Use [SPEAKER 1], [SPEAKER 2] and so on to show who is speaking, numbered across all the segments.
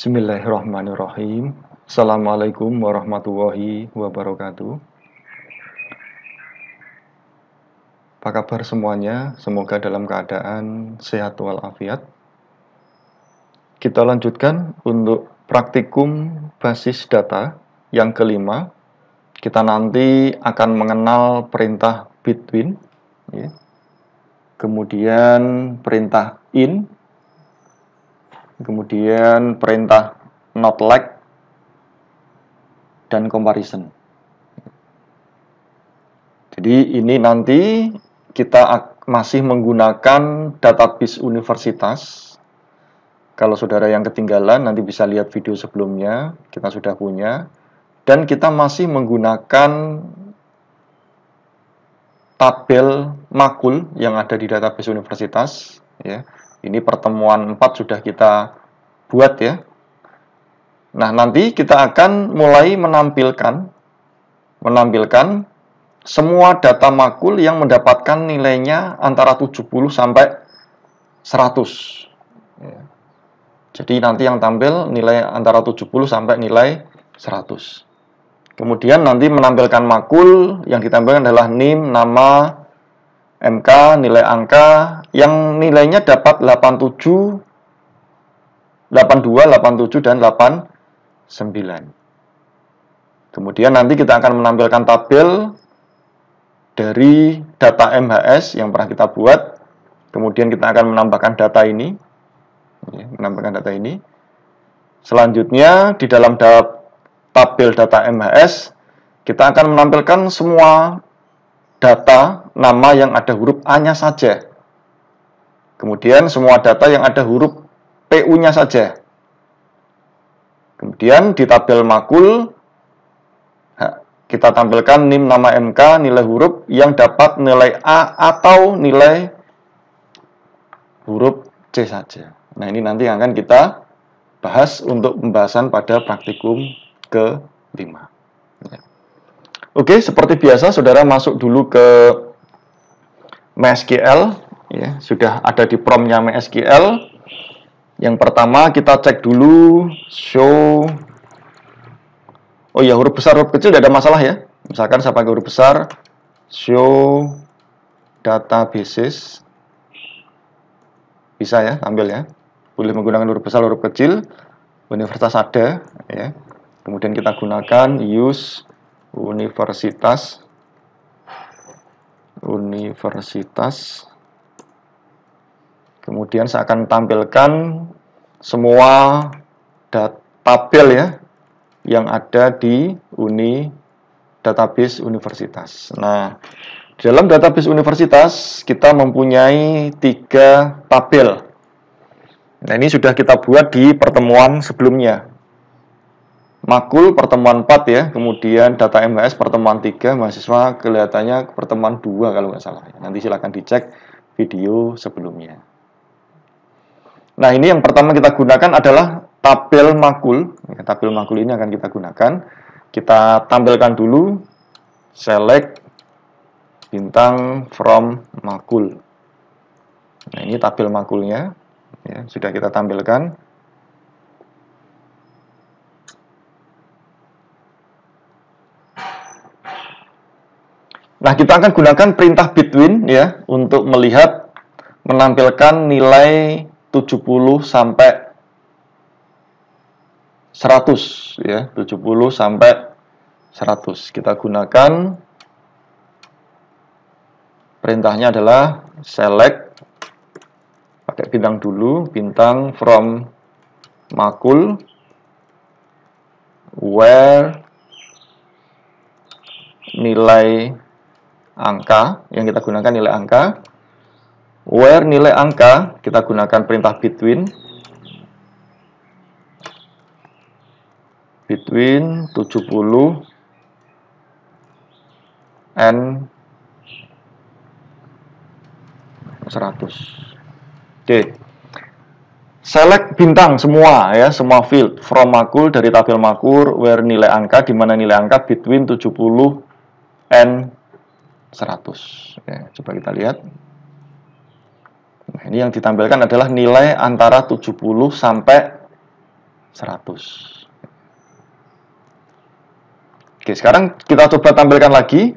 [SPEAKER 1] Bismillahirrahmanirrahim. Assalamualaikum warahmatullahi wabarakatuh. Apa kabar semuanya? Semoga dalam keadaan sehat walafiat. Kita lanjutkan untuk praktikum basis data yang kelima. Kita nanti akan mengenal perintah between, ya. Kemudian perintah in, kemudian perintah not like, dan comparison. Jadi ini nanti kita masih menggunakan database universitas. Kalau saudara yang ketinggalan, nanti bisa lihat video sebelumnya, kita sudah punya. Dan kita masih menggunakan tabel makul yang ada di database universitas. Ya. Ini pertemuan 4 sudah kita buat ya. Nah, nanti kita akan mulai menampilkan semua data makul yang mendapatkan nilainya antara 70 sampai 100. Ya. Jadi nanti yang tampil nilai antara 70 sampai nilai 100. Kemudian nanti menampilkan makul yang ditampilkan adalah NIM, nama, MK, nilai angka yang nilainya dapat 87, 82, 87, dan 89. Kemudian nanti kita akan menampilkan tabel dari data MHS yang pernah kita buat. Kemudian kita akan menambahkan data ini. Selanjutnya di dalam tabel data MHS kita akan menampilkan semua data nama yang ada huruf A-nya saja. Kemudian semua data yang ada huruf PU-nya saja. Kemudian di tabel makul kita tampilkan NIM, nama, MK, nilai huruf yang dapat nilai A atau nilai huruf C saja. Nah, ini nanti akan kita bahas untuk pembahasan pada praktikum ke-5. Ya. Oke, seperti biasa, saudara masuk dulu ke MySQL. Ya, sudah ada di prompt-nya MySQL. Yang pertama kita cek dulu show. Oh ya, huruf besar, huruf kecil tidak ada masalah ya. Misalkan saya pakai huruf besar, show databases. Bisa ya, tampil ya. Boleh menggunakan huruf besar, huruf kecil. Universitas ada ya. Kemudian kita gunakan use universitas. Kemudian saya akan tampilkan semua tabel ya yang ada di database universitas. Nah, di dalam database universitas kita mempunyai 3 tabel. Nah, ini sudah kita buat di pertemuan sebelumnya. Makul pertemuan 4 ya, kemudian data MHS pertemuan 3, mahasiswa kelihatannya pertemuan 2 kalau nggak salah. Nanti silakan dicek video sebelumnya. Nah, ini yang pertama kita gunakan adalah tabel makul. Ya, tabel makul ini akan kita gunakan. Kita tampilkan dulu, select bintang from makul. Nah, ini tabel makulnya. Ya, sudah kita tampilkan. Nah, kita akan gunakan perintah between ya untuk menampilkan nilai 70 sampai 100 ya, 70 sampai 100. Kita gunakan perintahnya adalah select, pakai bintang dulu, bintang from makul where nilai angka, yang kita gunakan nilai angka, where nilai angka kita gunakan perintah between 70 and 100. Oke. Select bintang semua ya, semua field from makul dari tabel makul where nilai angka, di mana nilai angka between 70 and 100. Ya, coba kita lihat. Nah, ini yang ditampilkan adalah nilai antara 70 sampai 100. Oke, sekarang kita coba tampilkan lagi.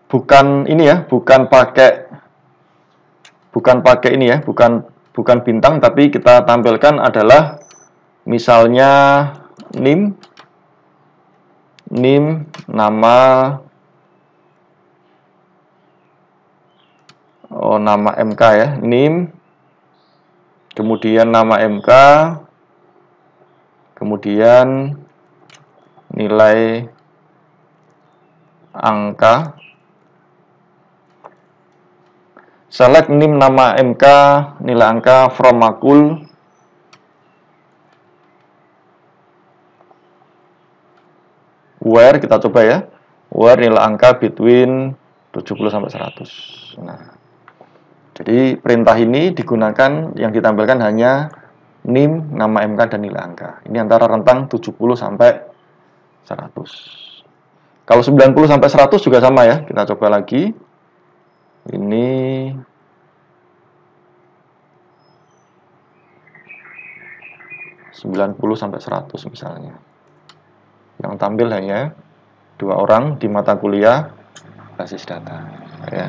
[SPEAKER 1] Bukan ini ya, bukan pakai ini ya, bukan bintang, tapi kita tampilkan adalah misalnya NIM nama MK ya, NIM, kemudian nama MK, kemudian nilai angka, select NIM nama MK, nilai angka from makul, where, kita coba ya, where nilai angka between 70 sampai 100. Nah, jadi perintah ini digunakan, yang ditampilkan hanya NIM, nama MK, dan nilai angka. Ini antara rentang 70 sampai 100. Kalau 90 sampai 100 juga sama ya. Kita coba lagi. Ini (90 sampai 100 misalnya. Yang tampil hanya 2 orang di mata kuliah basis data ya.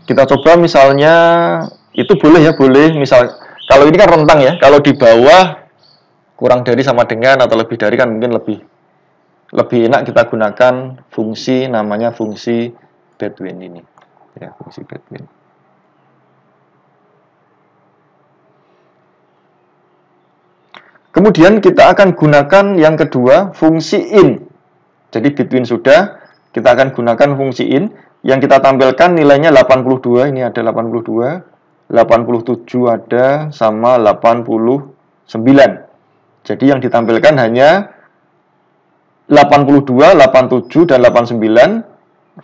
[SPEAKER 1] Kita coba misalnya, itu boleh ya, boleh misal, kalau ini kan rentang ya, kalau di bawah kurang dari sama dengan atau lebih dari kan mungkin lebih enak kita gunakan fungsi, namanya fungsi between ini ya, fungsi between. Kemudian kita akan gunakan yang kedua, fungsi in. Jadi between sudah, kita akan gunakan fungsi in. Yang kita tampilkan nilainya 82, ini ada 82, 87 ada, sama 89. Jadi yang ditampilkan hanya 82, 87, dan 89.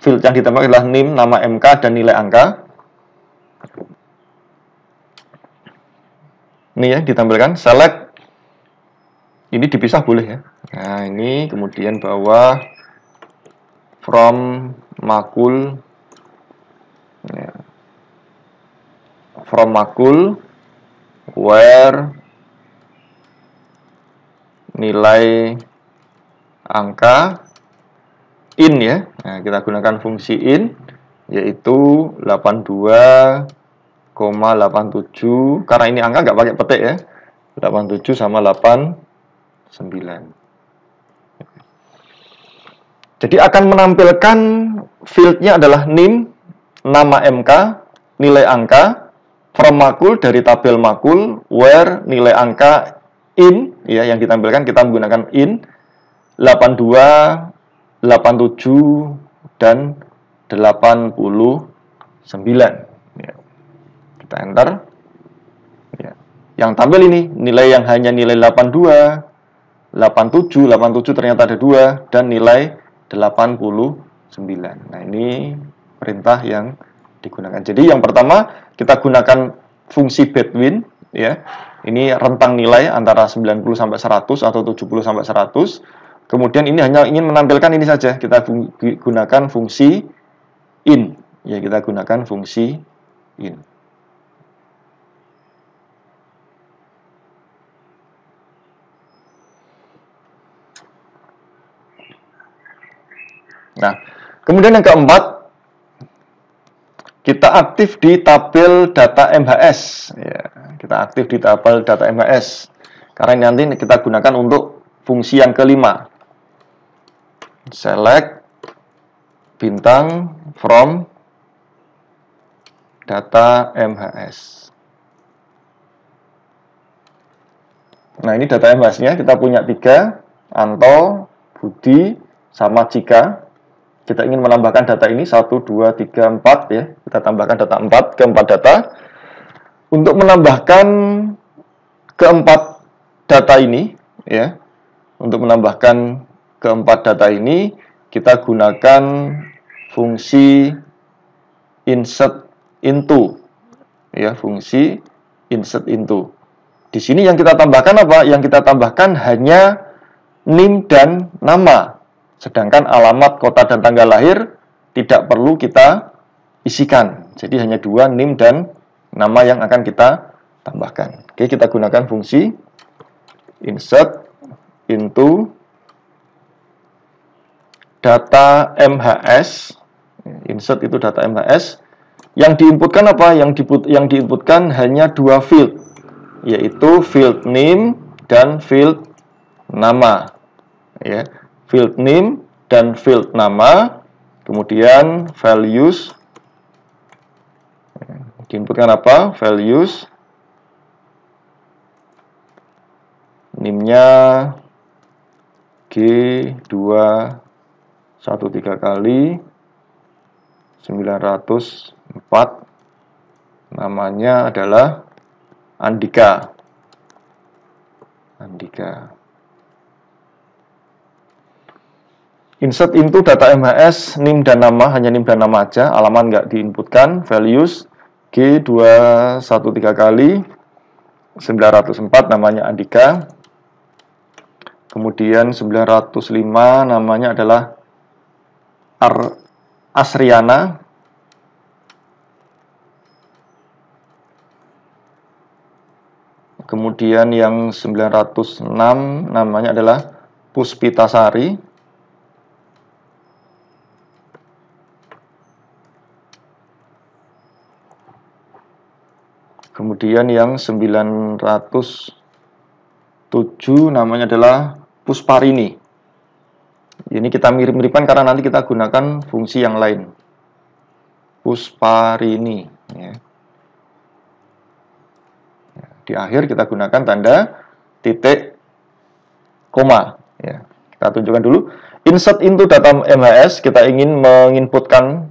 [SPEAKER 1] Field yang ditambahkan adalah NIM, nama MK, dan nilai angka. Ini ya, ditampilkan, select. Ini dipisah boleh ya. Nah, ini kemudian bawah from makul ya. From makul where nilai angka in ya. Nah, kita gunakan fungsi in yaitu 82,87, karena ini angka nggak pakai petik ya. 87 sama 89. Jadi akan menampilkan fieldnya adalah NIM, nama MK, nilai angka, from makul dari tabel makul, where nilai angka in, ya yang ditampilkan kita menggunakan in, 82, 87, dan 89. Ya. Kita enter. Ya. Yang tampil ini nilai yang hanya nilai 82, 87 ternyata ada 2, dan nilai 89. Nah, ini perintah yang digunakan. Jadi yang pertama kita gunakan fungsi between ya. Ini rentang nilai antara 90 sampai 100 atau 70 sampai 100. Kemudian ini hanya ingin menampilkan ini saja. Kita gunakan fungsi in. Ya, kita gunakan fungsi in. Nah, kemudian yang keempat, kita aktif di tabel data MHS. Ya, kita aktif di tabel data MHS. Karena nanti kita gunakan untuk fungsi yang kelima. Select bintang from data MHS. Nah, ini data MHS-nya kita punya 3, Anto, Budi, sama Cika. Kita ingin menambahkan data ini 1, 2, 3, 4 ya. Kita tambahkan data 4 ke 4 data. Untuk menambahkan keempat data ini ya. Untuk menambahkan keempat data ini kita gunakan fungsi insert into ya, fungsi insert into. Di sini yang kita tambahkan apa? Yang kita tambahkan hanya NIM dan nama. Sedangkan alamat, kota, dan tanggal lahir tidak perlu kita isikan. Jadi hanya dua, NIM dan nama yang akan kita tambahkan. Oke, kita gunakan fungsi insert into data MHS. Insert itu data MHS. Yang diinputkan apa? Yang diinputkan hanya dua field, yaitu field name dan field nama. Ya, field name dan field nama. Kemudian values. Diinputkan apa? Values. NIM-nya G213 kali 904. Namanya adalah Andika. Insert into data MHS, NIM dan nama, hanya NIM dan nama aja, alamat nggak diinputkan. Values G213 kali 904, namanya Andika. Kemudian 905 namanya adalah Asriana. Kemudian yang 906 namanya adalah Puspitasari. Kemudian yang 907 namanya adalah Pusparini. Ini kita mirip-miripkan karena nanti kita gunakan fungsi yang lain. Pusparini. Ya. Di akhir kita gunakan tanda titik koma. Ya. Kita tunjukkan dulu. Insert into data MHS. Kita ingin menginputkan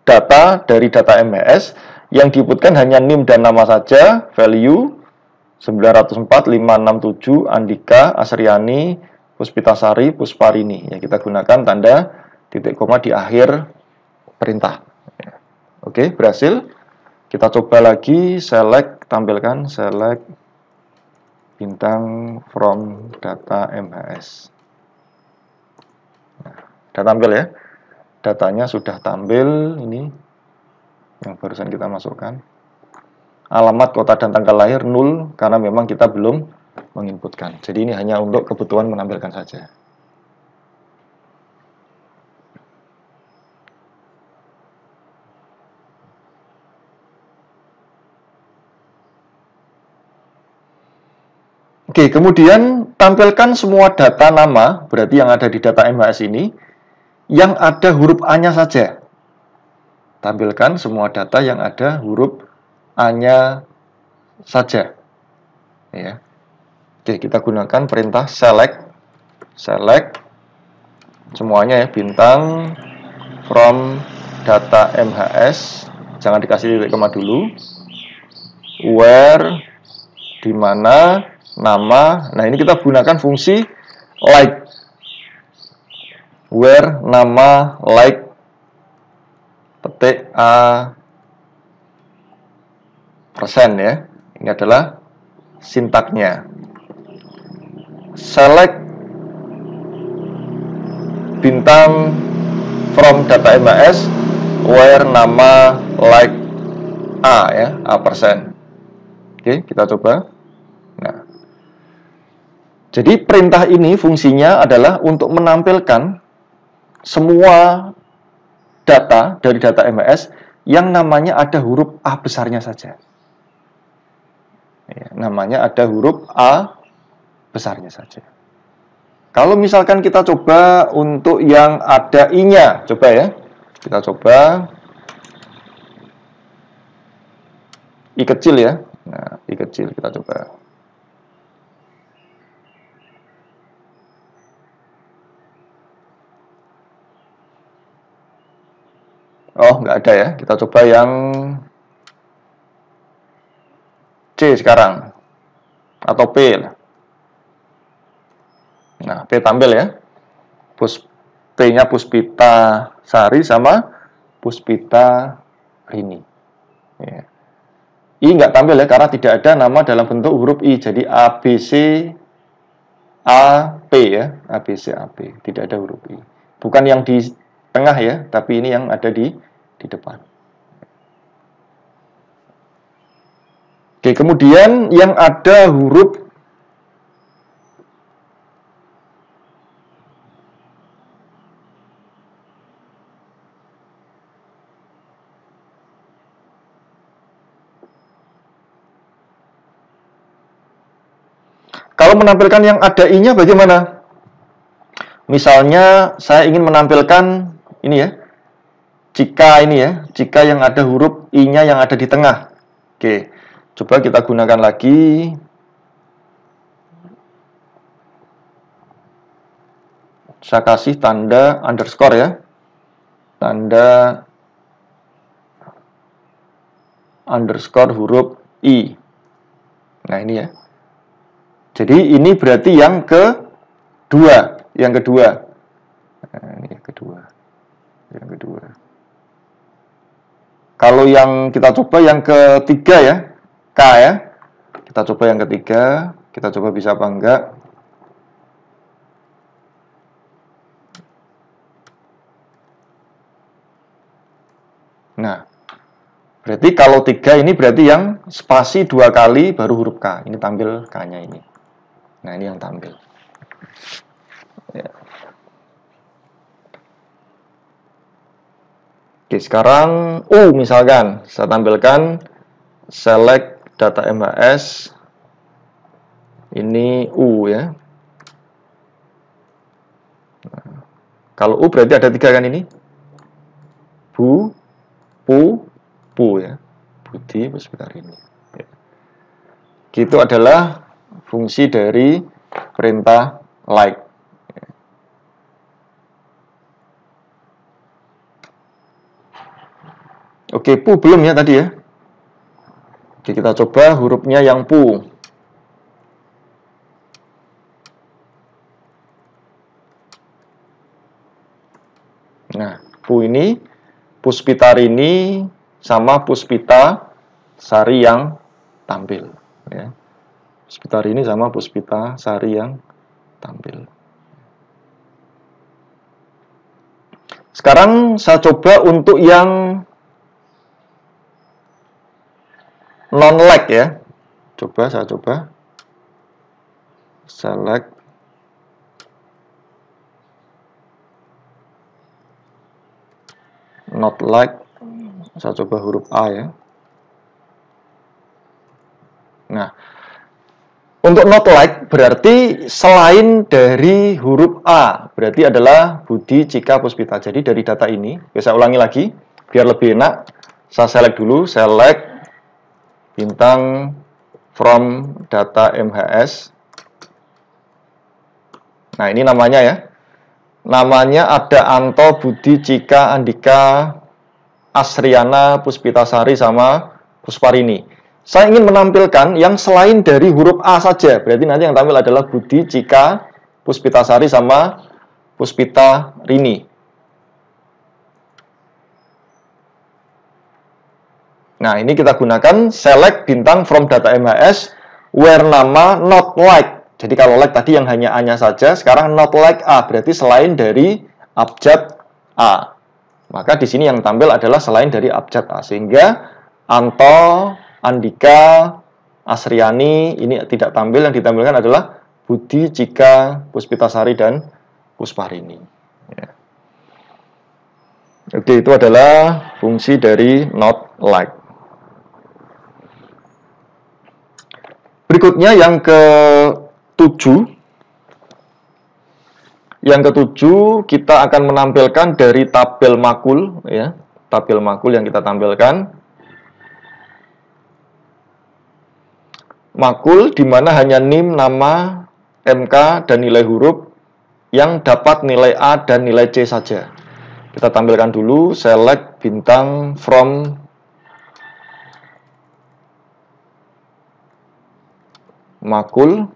[SPEAKER 1] data dari data MHS. Yang diinputkan hanya NIM dan nama saja. Value 904, 567, Andika, Asriani, Puspitasari, Pusparini. Ya, kita gunakan tanda titik koma di akhir perintah. Ya. Oke, berhasil. Kita coba lagi, select, tampilkan, select bintang from data MHS. Nah, sudah tampil ya. Datanya sudah tampil, ini yang barusan kita masukkan. Alamat, kota, dan tanggal lahir 0 karena memang kita belum menginputkan. Jadi ini hanya untuk kebutuhan menampilkan saja. Oke, kemudian tampilkan semua data nama, berarti yang ada di data MHS ini, yang ada huruf A-nya saja. Tampilkan semua data yang ada huruf A-nya saja. Ya. Oke, kita gunakan perintah select semuanya ya, bintang from data MHS, jangan dikasih titik koma dulu, where, di mana, nama. Nah, ini kita gunakan fungsi like, where, nama, like, petik A persen ya. Ini adalah sintaknya. Select bintang from data MHS where nama like A ya, A persen. Oke, kita coba. Nah, jadi perintah ini fungsinya adalah untuk menampilkan semua data dari data MHS yang namanya ada huruf A besarnya saja. Ya, namanya ada huruf A besarnya saja. Kalau misalkan kita coba untuk yang ada I-nya, coba ya. Kita coba I kecil ya. Nah, I kecil kita coba. Oh, nggak ada ya. Kita coba yang C sekarang. Atau P lah. Nah, P tampil ya. P-nya Puspita Sari sama Puspita Rini. Ya. I nggak tampil ya, karena tidak ada nama dalam bentuk huruf I. Jadi A, B, C, A, P ya. A, B, C, A, P. Tidak ada huruf I. Bukan yang di tengah ya, tapi ini yang ada di depan. Oke, kemudian yang ada huruf kalau menampilkan yang ada i-nya bagaimana? Misalnya saya ingin menampilkan ini ya, jika yang ada huruf i-nya yang ada di tengah. Oke, coba kita gunakan lagi. Saya kasih tanda underscore ya, tanda underscore huruf i. Nah ini ya. Jadi ini berarti yang kedua. Nah, ini yang kedua. Kalau yang kita coba yang ketiga ya, K ya. Kita coba yang ketiga, kita coba bisa apa enggak. Nah, berarti kalau 3 ini berarti yang spasi 2 kali baru huruf K. Ini tampil K-nya ini. Nah, ini yang tampil. Ya. Oke, sekarang U misalkan. Saya tampilkan select data MHS. Ini U ya. Nah, kalau U berarti ada 3 kan ini? Bu, Pu ya. Budi Puspitarini. Ya. Itu adalah fungsi dari perintah like. Oke, pu belum ya tadi ya. Oke, kita coba hurufnya yang pu. Nah, pu ini Puspitarini sama Puspita Sari yang tampil. Ya. Puspitarini sama Puspita Sari yang tampil. Sekarang saya coba untuk yang non-like ya. Saya coba. Select. Not like. Saya coba huruf A ya. Nah, untuk not like berarti selain dari huruf A, berarti adalah Budi, Cika, Puspita. Jadi dari data ini, saya ulangi lagi, biar lebih enak. Saya select dulu, select bintang from data MHS. Nah, ini namanya ya. Namanya ada Anto, Budi, Cika, Andika, Asriana, Puspitasari, sama Pusparini. Saya ingin menampilkan yang selain dari huruf A saja. Berarti nanti yang tampil adalah Budi, Cika, Puspitasari, sama Puspitarini. Nah, ini kita gunakan select bintang from data MHS where nama not like. Jadi kalau like tadi yang hanya A-nya saja, sekarang not like A, berarti selain dari abjad A. Maka di sini yang tampil adalah selain dari abjad A. Sehingga Anto, Andika, Asriani ini tidak tampil, yang ditampilkan adalah Budi, Cika, Puspitasari, dan Pusparini. Ya. Oke, itu adalah fungsi dari not like. Berikutnya yang ke-7. Yang ke-7 kita akan menampilkan dari tabel makul ya. Tabel makul yang kita tampilkan. Makul di mana hanya NIM, nama, MK, dan nilai huruf yang dapat nilai A dan nilai C saja. Kita tampilkan dulu, select bintang from makul.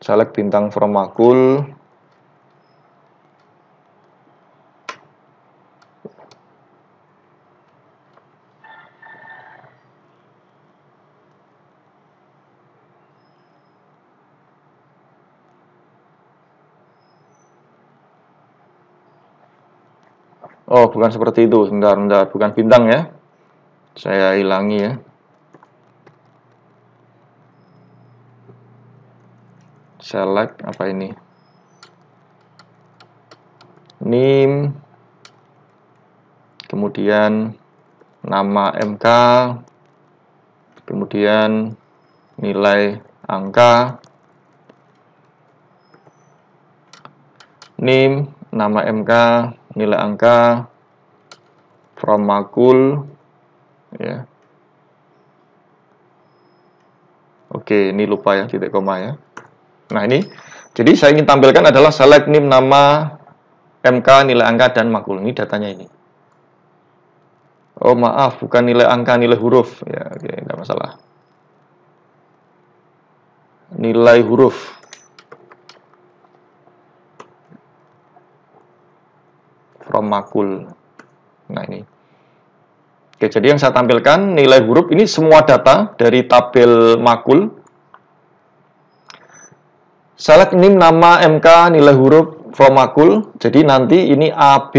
[SPEAKER 1] Select bintang from makul. Oh, bukan seperti itu. Bentar, bukan bintang ya. Saya hilangi ya. select apa ini? Name, kemudian nama MK, kemudian nilai angka, name, nama MK, nilai angka, from makul, ya. Oke, ini lupa ya, titik koma ya. Nah ini, jadi saya ingin tampilkan adalah select name, nama, MK, nilai angka, dan makul. Ini datanya ini. Oh maaf, bukan nilai angka, nilai huruf. Ya, oke, tidak masalah. Nilai huruf. From makul. Nah ini. Oke, jadi yang saya tampilkan nilai huruf ini semua data dari tabel makul. Select name, nama, MK, nilai huruf, from makul. Jadi nanti ini A, B,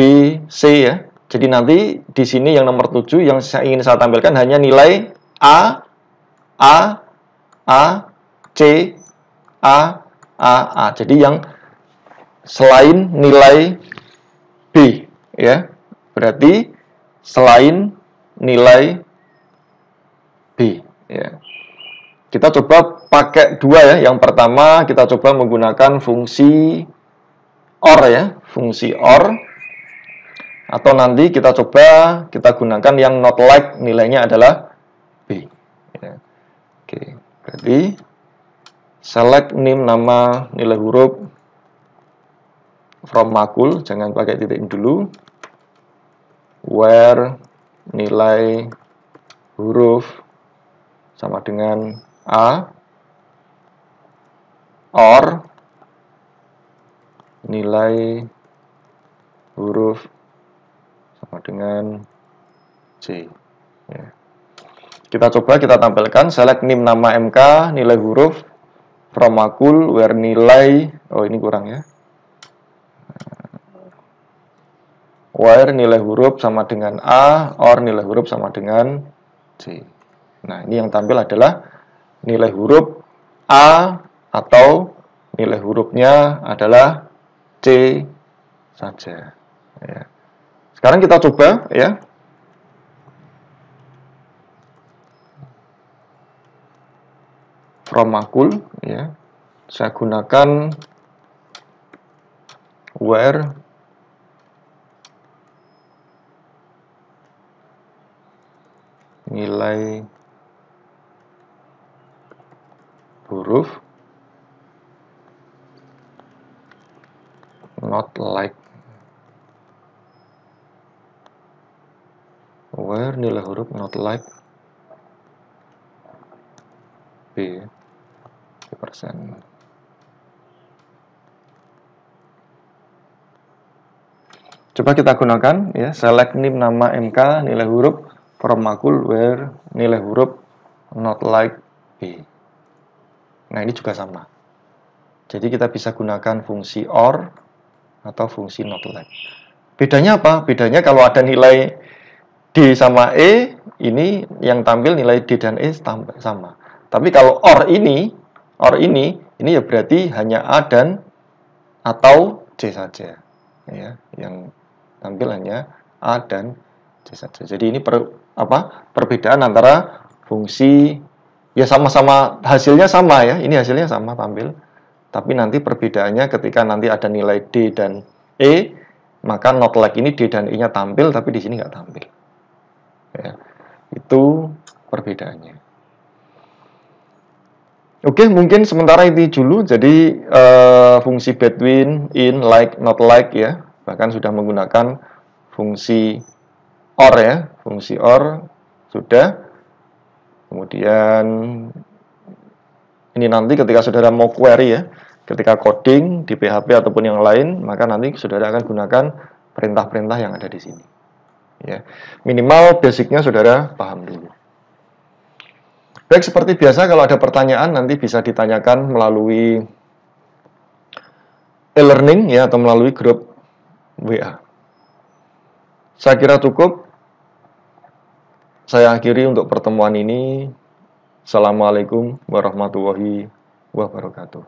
[SPEAKER 1] C ya. Jadi nanti di sini yang nomor 7 yang ingin saya tampilkan hanya nilai A, C, A. Jadi yang selain nilai B ya. Berarti selain nilai B ya. Kita coba pakai dua ya. Yang pertama kita coba menggunakan fungsi OR ya, fungsi OR. Atau nanti kita coba kita gunakan yang not like, nilainya adalah B ya. Oke, berarti select name, nama, nilai huruf, from makul, jangan pakai titik dulu, where nilai huruf sama dengan A, or nilai huruf sama dengan C ya. Kita coba kita tampilkan select name, nama, MK, nilai huruf, from makul, where nilai, oh ini kurang ya, where nilai huruf sama dengan A, or nilai huruf sama dengan C. Nah, ini yang tampil adalah nilai huruf A atau nilai hurufnya adalah C saja. Ya. Sekarang kita coba ya. From makul ya. Saya gunakan where nilai huruf not like, where nilai huruf not like B persen. Coba kita gunakan ya, select name, nama, MK, nilai huruf, from makul, where nilai huruf not like B. Nah, ini juga sama. Jadi kita bisa gunakan fungsi OR atau fungsi not like. Bedanya apa? Bedanya kalau ada nilai D sama E, ini yang tampil nilai D dan E sama. Tapi kalau OR ini ya berarti hanya A dan atau C saja. Ya, yang tampil hanya A dan C saja. Jadi ini perbedaan antara fungsi. Ya sama-sama hasilnya sama ya, ini hasilnya sama tampil. Tapi nanti perbedaannya ketika nanti ada nilai D dan E, maka not like ini D dan E-nya tampil, tapi di sini nggak tampil. Ya, itu perbedaannya. Oke, mungkin sementara ini dulu. Jadi fungsi between, in, like, not like ya, bahkan sudah menggunakan fungsi OR ya, fungsi OR sudah. Kemudian ini nanti ketika saudara mau query ya, ketika coding di PHP ataupun yang lain, maka nanti saudara akan gunakan perintah-perintah yang ada di sini. Ya, minimal basicnya saudara paham dulu. Baik, seperti biasa kalau ada pertanyaan nanti bisa ditanyakan melalui e-learning ya atau melalui grup WA. Saya kira cukup. Saya akhiri untuk pertemuan ini. Assalamualaikum warahmatullahi wabarakatuh.